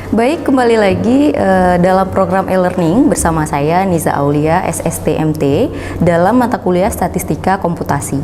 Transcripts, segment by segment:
Baik, kembali lagi dalam program e-learning bersama saya Niza Aulia, SSTMT, dalam mata kuliah Statistika Komputasi.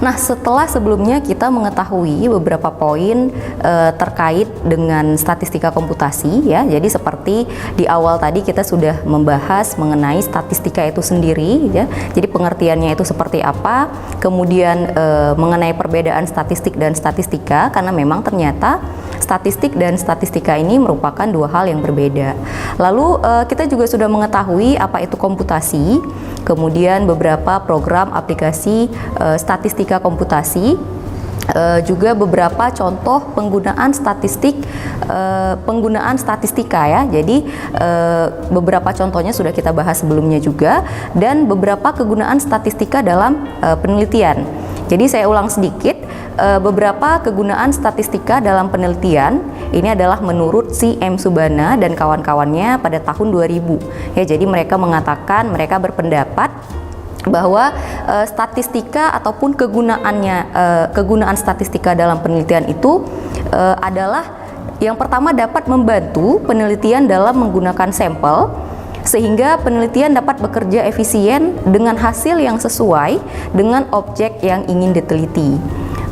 Nah, setelah sebelumnya kita mengetahui beberapa poin terkait dengan statistika komputasi ya. Jadi seperti di awal tadi kita sudah membahas mengenai statistika itu sendiri ya. Jadi pengertiannya itu seperti apa, kemudian mengenai perbedaan statistik dan statistika, karena memang ternyata statistik dan statistika ini merupakan dua hal yang berbeda. Lalu kita juga sudah mengetahui apa itu komputasi, kemudian beberapa program aplikasi statistika komputasi, juga beberapa contoh penggunaan statistika ya. Jadi beberapa contohnya sudah kita bahas sebelumnya juga, dan beberapa kegunaan statistika dalam penelitian. Jadi saya ulang sedikit, beberapa kegunaan statistika dalam penelitian ini adalah menurut si M. Subana dan kawan-kawannya pada tahun 2000 ya. Jadi mereka mengatakan, mereka berpendapat bahwa statistika ataupun kegunaan statistika dalam penelitian itu adalah yang pertama dapat membantu penelitian dalam menggunakan sampel, sehingga penelitian dapat bekerja efisien dengan hasil yang sesuai dengan objek yang ingin diteliti.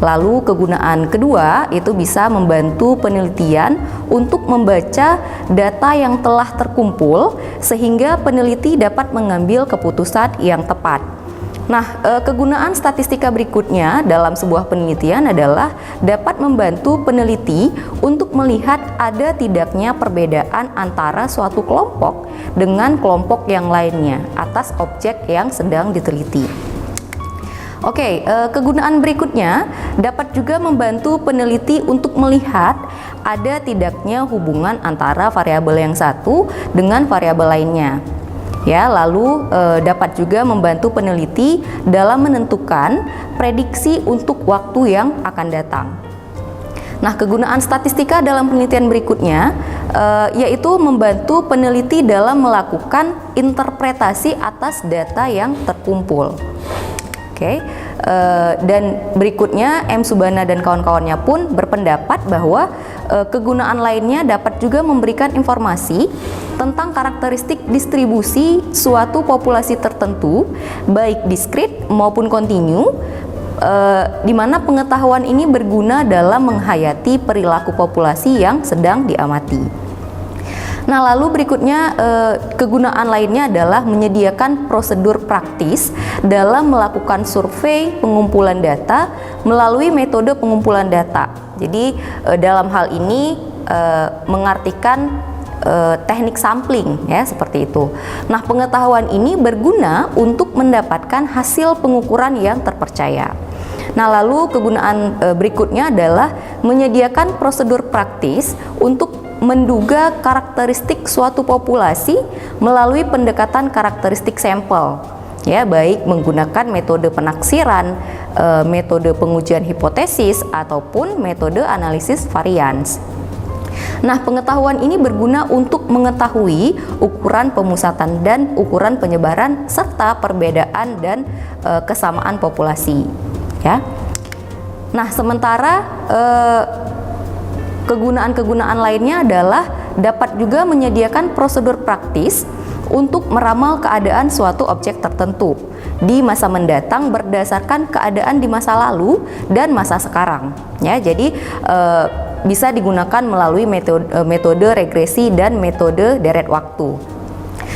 Lalu kegunaan kedua itu bisa membantu penelitian untuk membaca data yang telah terkumpul sehingga peneliti dapat mengambil keputusan yang tepat. Nah, kegunaan statistika berikutnya dalam sebuah penelitian adalah dapat membantu peneliti untuk melihat ada tidaknya perbedaan antara suatu kelompok dengan kelompok yang lainnya atas objek yang sedang diteliti. Oke, kegunaan berikutnya dapat juga membantu peneliti untuk melihat ada tidaknya hubungan antara variabel yang satu dengan variabel lainnya. Ya, lalu dapat juga membantu peneliti dalam menentukan prediksi untuk waktu yang akan datang. Nah, kegunaan statistika dalam penelitian berikutnya yaitu membantu peneliti dalam melakukan interpretasi atas data yang terkumpul. Oke, dan berikutnya M. Subana dan kawan-kawannya pun berpendapat bahwa kegunaan lainnya dapat juga memberikan informasi tentang karakteristik distribusi suatu populasi tertentu, baik diskrit maupun kontinu, di mana pengetahuan ini berguna dalam menghayati perilaku populasi yang sedang diamati. Nah, lalu berikutnya kegunaan lainnya adalah menyediakan prosedur praktis dalam melakukan survei pengumpulan data melalui metode pengumpulan data. Jadi dalam hal ini mengartikan teknik sampling ya, seperti itu. Nah, pengetahuan ini berguna untuk mendapatkan hasil pengukuran yang terpercaya. Nah, lalu kegunaan berikutnya adalah menyediakan prosedur praktis untuk menduga karakteristik suatu populasi melalui pendekatan karakteristik sampel ya, baik menggunakan metode penaksiran, metode pengujian hipotesis ataupun metode analisis varians. Nah, pengetahuan ini berguna untuk mengetahui ukuran pemusatan dan ukuran penyebaran serta perbedaan dan kesamaan populasi ya. Nah, sementara kegunaan-kegunaan lainnya adalah dapat juga menyediakan prosedur praktis untuk meramal keadaan suatu objek tertentu di masa mendatang berdasarkan keadaan di masa lalu dan masa sekarang ya. Jadi bisa digunakan melalui metode regresi dan metode deret waktu.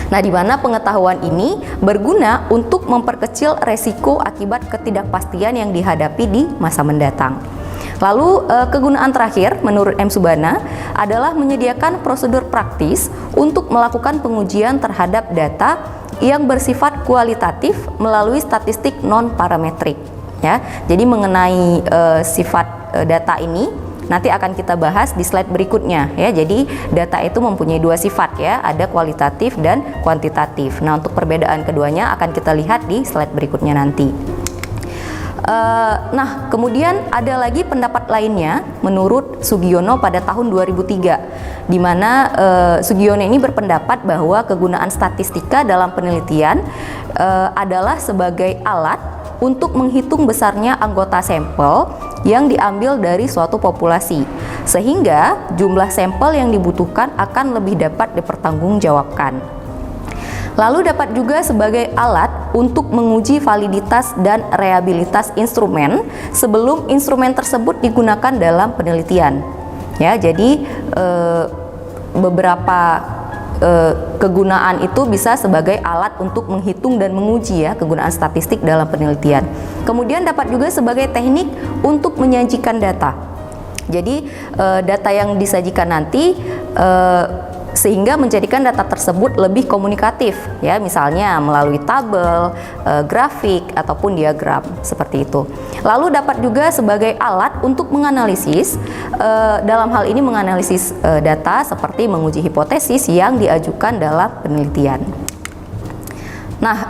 Nah, di mana pengetahuan ini berguna untuk memperkecil resiko akibat ketidakpastian yang dihadapi di masa mendatang. Lalu kegunaan terakhir menurut M. Subana adalah menyediakan prosedur praktis untuk melakukan pengujian terhadap data yang bersifat kualitatif melalui statistik non-parametrik ya. Jadi mengenai sifat data ini nanti akan kita bahas di slide berikutnya ya. Jadi data itu mempunyai dua sifat ya, ada kualitatif dan kuantitatif. Nah, untuk perbedaan keduanya akan kita lihat di slide berikutnya nanti. Nah, kemudian ada lagi pendapat lainnya menurut Sugiono pada tahun 2003, di mana Sugiono ini berpendapat bahwa kegunaan statistika dalam penelitian adalah sebagai alat untuk menghitung besarnya anggota sampel yang diambil dari suatu populasi, sehingga jumlah sampel yang dibutuhkan akan lebih dapat dipertanggungjawabkan. Lalu dapat juga sebagai alat untuk menguji validitas dan reliabilitas instrumen sebelum instrumen tersebut digunakan dalam penelitian. Ya, jadi beberapa kegunaan itu bisa sebagai alat untuk menghitung dan menguji ya kegunaan statistik dalam penelitian. Kemudian dapat juga sebagai teknik untuk menyajikan data. Jadi data yang disajikan nanti sehingga menjadikan data tersebut lebih komunikatif ya, misalnya melalui tabel, grafik ataupun diagram seperti itu. Lalu dapat juga sebagai alat untuk menganalisis, dalam hal ini menganalisis data seperti menguji hipotesis yang diajukan dalam penelitian. Nah,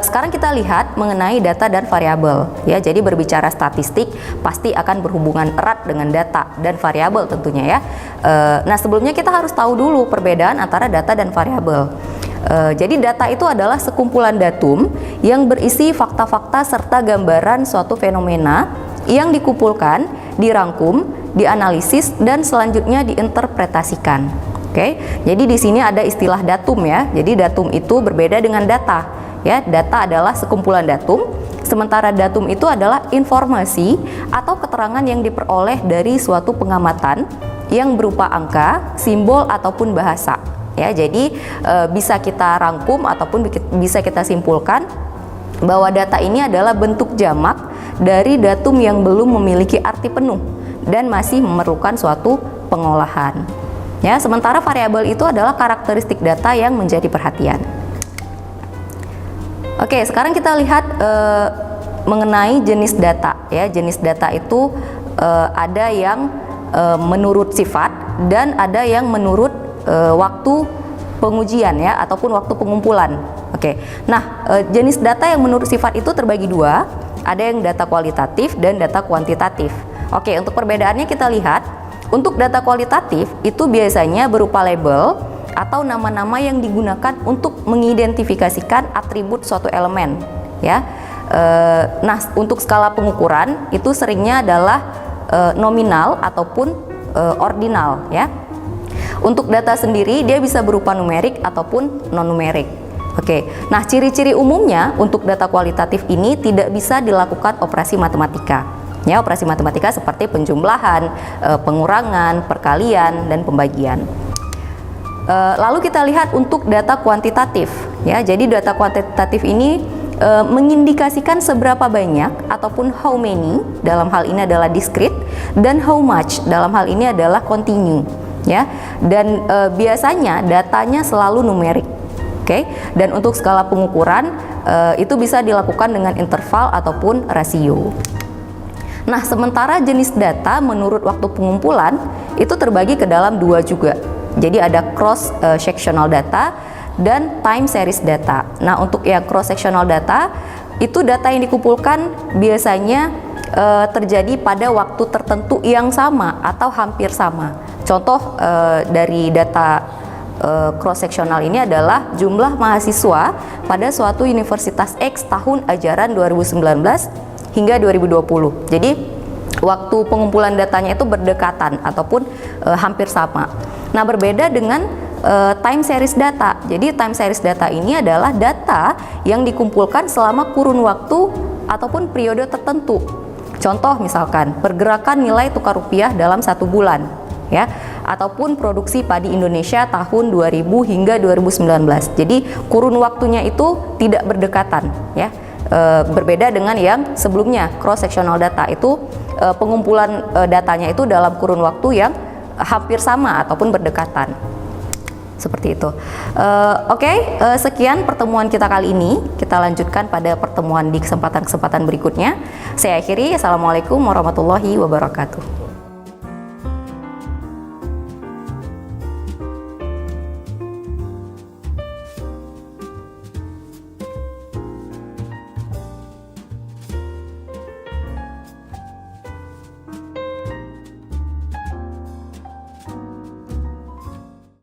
sekarang kita lihat mengenai data dan variabel ya. Jadi berbicara statistik pasti akan berhubungan erat dengan data dan variabel tentunya ya. Nah, sebelumnya kita harus tahu dulu perbedaan antara data dan variabel. Jadi data itu adalah sekumpulan datum yang berisi fakta-fakta serta gambaran suatu fenomena yang dikumpulkan, dirangkum, dianalisis dan selanjutnya diinterpretasikan. Oke, jadi di sini ada istilah datum ya. Jadi datum itu berbeda dengan data. Ya, data adalah sekumpulan datum, sementara datum itu adalah informasi atau keterangan yang diperoleh dari suatu pengamatan yang berupa angka, simbol ataupun bahasa. Ya, jadi bisa kita rangkum ataupun bisa kita simpulkan bahwa data ini adalah bentuk jamak dari datum yang belum memiliki arti penuh dan masih memerlukan suatu pengolahan. Ya, sementara variabel itu adalah karakteristik data yang menjadi perhatian. Oke, sekarang kita lihat mengenai jenis data. Ya, jenis data itu ada yang menurut sifat dan ada yang menurut waktu pengujian ya ataupun waktu pengumpulan. Oke, nah jenis data yang menurut sifat itu terbagi dua. Ada yang data kualitatif dan data kuantitatif. Oke, untuk perbedaannya kita lihat. Untuk data kualitatif itu biasanya berupa label atau nama-nama yang digunakan untuk mengidentifikasikan atribut suatu elemen ya. Nah, untuk skala pengukuran itu seringnya adalah nominal ataupun ordinal ya. Untuk data sendiri dia bisa berupa numerik ataupun non numerik. Oke. Nah, ciri-ciri umumnya untuk data kualitatif ini tidak bisa dilakukan operasi matematika. Ya, operasi matematika seperti penjumlahan, pengurangan, perkalian, dan pembagian. Lalu kita lihat untuk data kuantitatif. Ya, jadi data kuantitatif ini mengindikasikan seberapa banyak ataupun how many dalam hal ini adalah discrete dan how much dalam hal ini adalah continue. Ya, dan biasanya datanya selalu numerik. Oke, dan untuk skala pengukuran itu bisa dilakukan dengan interval ataupun rasio. Nah, sementara jenis data menurut waktu pengumpulan itu terbagi ke dalam dua juga. Jadi ada cross sectional data dan time series data. Nah, untuk yang cross sectional data itu data yang dikumpulkan biasanya terjadi pada waktu tertentu yang sama atau hampir sama. Contoh dari data cross sectional ini adalah jumlah mahasiswa pada suatu universitas X tahun ajaran 2019 hingga 2020. Jadi waktu pengumpulan datanya itu berdekatan ataupun hampir sama. Nah, berbeda dengan time series data. Jadi time series data ini adalah data yang dikumpulkan selama kurun waktu ataupun periode tertentu. Contoh misalkan pergerakan nilai tukar rupiah dalam 1 bulan ya, ataupun produksi padi Indonesia tahun 2000 hingga 2019. Jadi kurun waktunya itu tidak berdekatan ya. Berbeda dengan yang sebelumnya cross sectional data itu pengumpulan datanya itu dalam kurun waktu yang hampir sama ataupun berdekatan seperti itu. Oke, sekian pertemuan kita kali ini. Kita lanjutkan pada pertemuan di kesempatan-kesempatan berikutnya. Saya akhiri. Assalamualaikum warahmatullahi wabarakatuh.